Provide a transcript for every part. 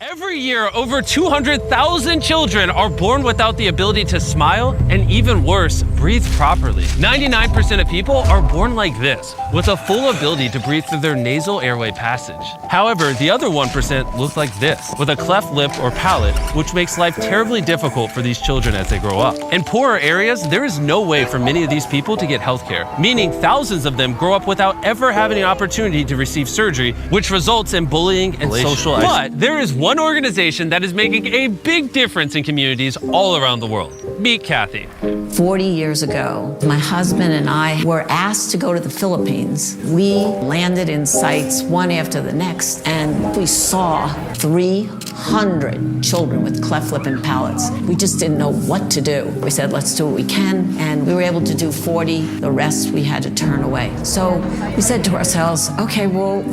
Every year, over 200,000 children are born without the ability to smile and, even worse, breathe properly. 99% of people are born like this, with a full ability to breathe through their nasal airway passage. However, the other 1% look like this, with a cleft lip or palate, which makes life terribly difficult for these children as they grow up. In poorer areas, there is no way for many of these people to get healthcare, meaning thousands of them grow up without ever having an opportunity to receive surgery, which results in bullying and social isolation. But there is one organization that is making a big difference in communities all around the world. Meet Kathy. 40 years ago, my husband and I were asked to go to the Philippines. We landed in sites one after the next, and we saw 300 children with cleft lip and palates. We just didn't know what to do. We said, let's do what we can, and we were able to do 40. The rest we had to turn away. So we said to ourselves, okay, well,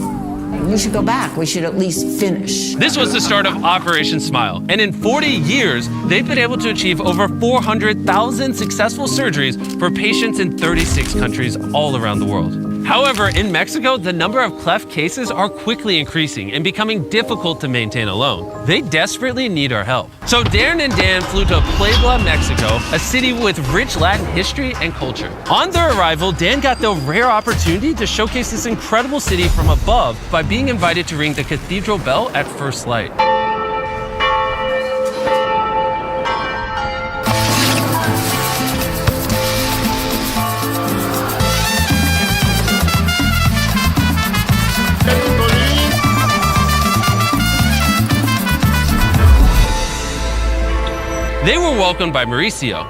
we should go back. We should at least finish. This was the start of Operation Smile, and in 40 years, they've been able to achieve over 400,000 successful surgeries for patients in 36 countries all around the world. However, in Mexico, the number of cleft cases are quickly increasing and becoming difficult to maintain alone. They desperately need our help. So Darren and Dan flew to Puebla, Mexico, a city with rich Latin history and culture. On their arrival, Dan got the rare opportunity to showcase this incredible city from above by being invited to ring the cathedral bell at first light. They were welcomed by Mauricio.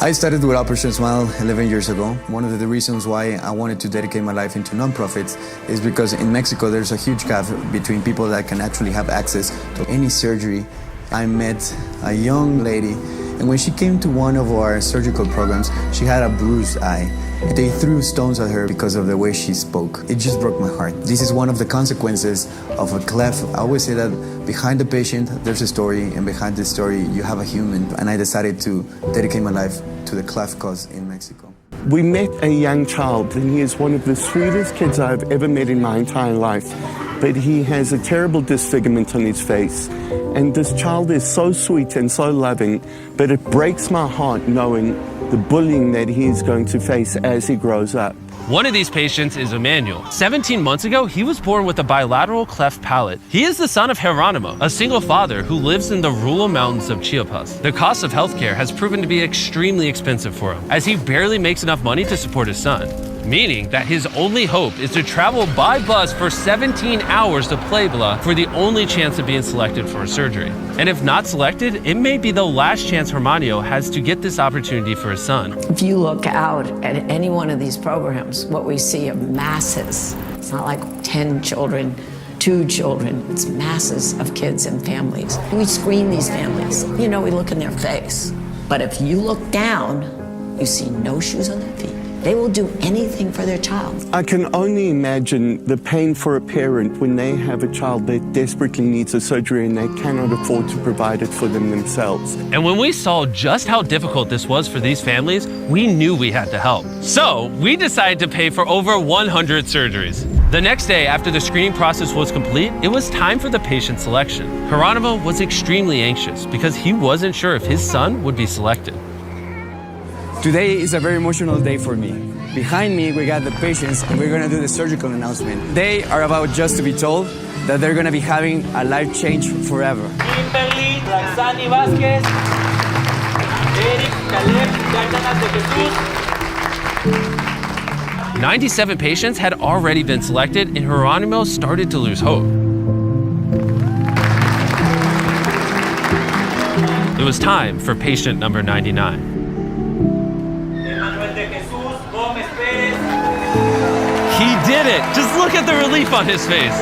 I started with Operation Smile 11 years ago. One of the reasons why I wanted to dedicate my life into nonprofits is because in Mexico there's a huge gap between people that can actually have access to any surgery. I met a young lady, and when she came to one of our surgical programs, she had a bruised eye. They threw stones at her because of the way she spoke. It just broke my heart. This is one of the consequences of a cleft. I always say that behind the patient, there's a story, and behind the story, you have a human. And I decided to dedicate my life to the cleft cause in Mexico. We met a young child, and he is one of the sweetest kids I've ever met in my entire life. But he has a terrible disfigurement on his face. And this child is so sweet and so loving, but it breaks my heart knowing the bullying that he's going to face as he grows up. One of these patients is Emmanuel. 17 months ago, he was born with a bilateral cleft palate. He is the son of Geronimo, a single father who lives in the rural mountains of Chiapas. The cost of healthcare has proven to be extremely expensive for him, as he barely makes enough money to support his son, meaning that his only hope is to travel by bus for 17 hours to Puebla for the only chance of being selected for a surgery. And if not selected, it may be the last chance Hermanio has to get this opportunity for his son. If you look out at any one of these programs, what we see are masses. It's not like 10 children, 2 children. It's masses of kids and families. We screen these families. You know, we look in their face. But if you look down, you see no shoes on their feet. They will do anything for their child. I can only imagine the pain for a parent when they have a child that desperately needs a surgery and they cannot afford to provide it for them themselves. And when we saw just how difficult this was for these families, we knew we had to help. So we decided to pay for over 100 surgeries. The next day, after the screening process was complete, it was time for the patient selection. Geronimo was extremely anxious because he wasn't sure if his son would be selected. Today is a very emotional day for me. Behind me, we got the patients, and we're gonna do the surgical announcement. They are about just to be told that they're gonna be having a life change forever. Kimberly, Roxani Vázquez, Eric, Caleb, Cárdenas de Jesús. 97 patients had already been selected, and Geronimo started to lose hope. It was time for patient number 99. He did it! Just look at the relief on his face.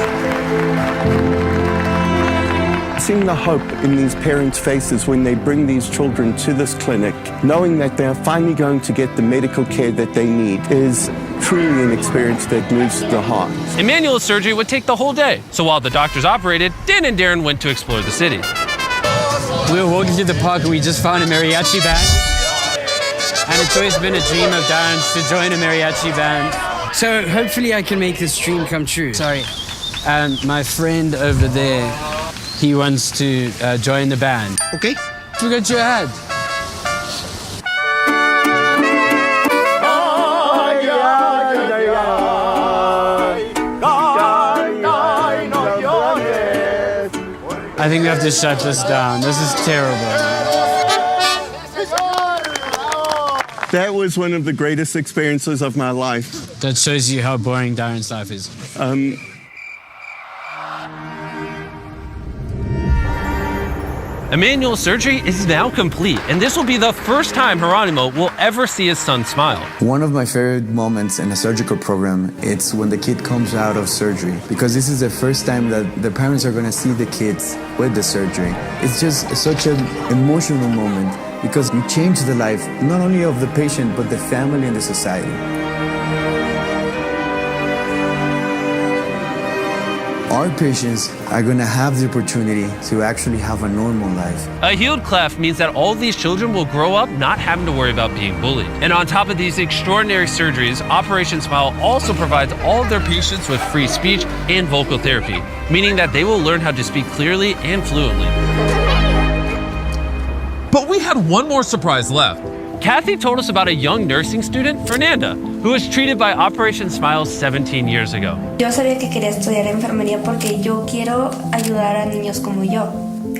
Seeing the hope in these parents' faces when they bring these children to this clinic, knowing that they are finally going to get the medical care that they need, is truly an experience that moves the heart. Emmanuel's surgery would take the whole day, so while the doctors operated, Dan and Darren went to explore the city. We were walking through the park and we just found a mariachi band. And it's always been a dream of Darren's to join a mariachi band. So hopefully I can make this dream come true. Sorry. And my friend over there, he wants to join the band. Okay. Forget your head. I think we have to shut this down. This is terrible. That was one of the greatest experiences of my life. That shows you how boring Darren's life is. Emmanuel's surgery is now complete, and this will be the first time Geronimo will ever see his son smile. One of my favorite moments in a surgical program, it's when the kid comes out of surgery, because this is the first time that the parents are going to see the kids with the surgery. It's just such an emotional moment because you change the life not only of the patient but the family and the society. Our patients are going to have the opportunity to actually have a normal life. A healed cleft means that all these children will grow up not having to worry about being bullied. And on top of these extraordinary surgeries, Operation Smile also provides all of their patients with free speech and vocal therapy, meaning that they will learn how to speak clearly and fluently. But we had one more surprise left. Kathy told us about a young nursing student, Fernanda, who was treated by Operation Smile 17 years ago. Yo sabía que quería estudiar enfermería porque yo quiero ayudar a niños como yo.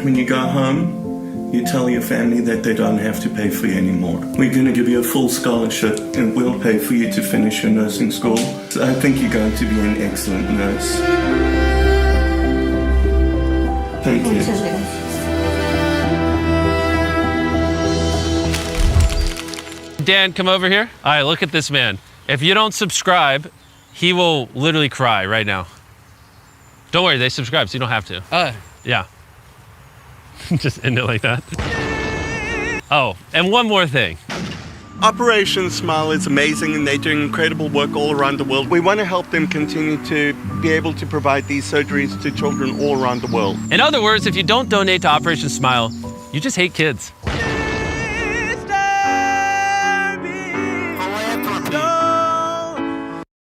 When you go home, you tell your family that they don't have to pay for you anymore. We're going to give you a full scholarship and we'll pay for you to finish your nursing school. So I think you're going to be an excellent nurse. Thank you. Muchas gracias. Dan, come over here. All right, look at this man. If you don't subscribe, he will literally cry right now. Don't worry, they subscribe, so you don't have to. Yeah. Just end it like that. Oh, and one more thing. Operation Smile is amazing and they're doing incredible work all around the world. We want to help them continue to be able to provide these surgeries to children all around the world. In other words, if you don't donate to Operation Smile, you just hate kids.